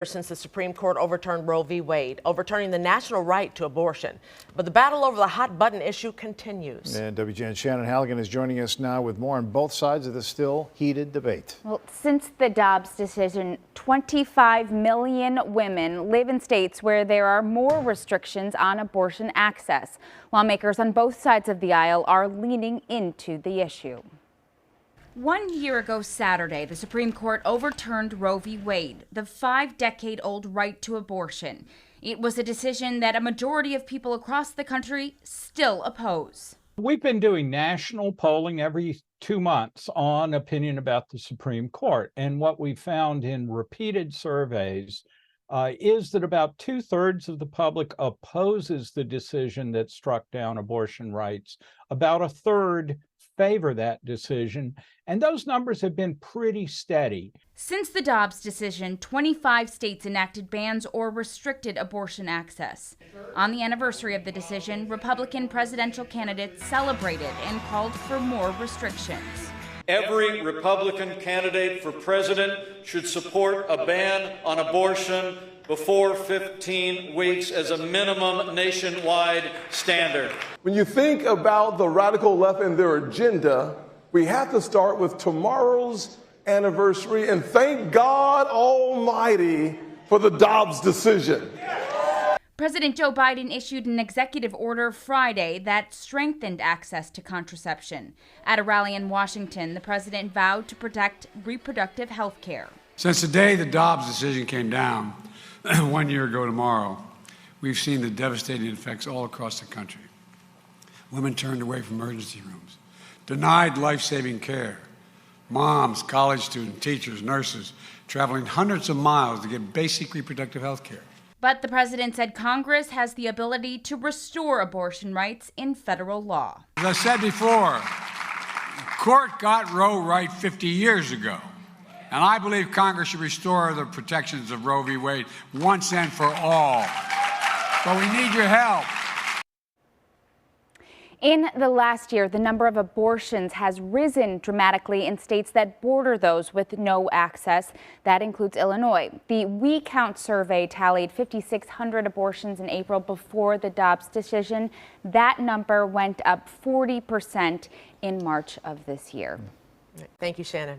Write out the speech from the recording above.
Since the Supreme Court overturned Roe v. Wade, overturning the national right to abortion. But the battle over the hot button issue continues. And WGN Shannon Halligan is joining us now with more on both sides of the still heated debate. Well, since the Dobbs decision, 25 million women live in states where there are more restrictions on abortion access. Lawmakers on both sides of the aisle are leaning into the issue. 1 year ago Saturday, the Supreme Court overturned Roe v. Wade, the 5-decade-old right to abortion. It was a decision that a majority of people across the country still oppose. We've been doing national polling every 2 months on opinion about the Supreme Court. And what we found in repeated surveys is that about 2/3 of the public opposes the decision that struck down abortion rights. About 1/3 favor that decision, and those numbers have been pretty steady. Since the Dobbs decision, 25 states enacted bans or restricted abortion access. On the anniversary of the decision, Republican presidential candidates celebrated and called for more restrictions. Every Republican candidate for president should support a ban on abortion before 15 weeks as a minimum nationwide standard. When you think about the radical left and their agenda, we have to start with tomorrow's anniversary and thank God Almighty for the Dobbs decision. President Joe Biden issued an executive order Friday that strengthened access to contraception. At a rally in Washington, the president vowed to protect reproductive health care. Since the day the Dobbs decision came down 1 year ago tomorrow, we've seen the devastating effects all across the country. Women turned away from emergency rooms, denied life-saving care. Moms, college students, teachers, nurses, traveling hundreds of miles to get basic reproductive health care. But the president said Congress has the ability to restore abortion rights in federal law. As I said before, the court got Roe right 50 years ago. And I believe Congress should restore the protections of Roe v. Wade once and for all. But we need your help. In the last year, the number of abortions has risen dramatically in states that border those with no access. That includes Illinois. The We Count survey tallied 5,600 abortions in April before the Dobbs decision. That number went up 40% in March of this year. Thank you, Shannon.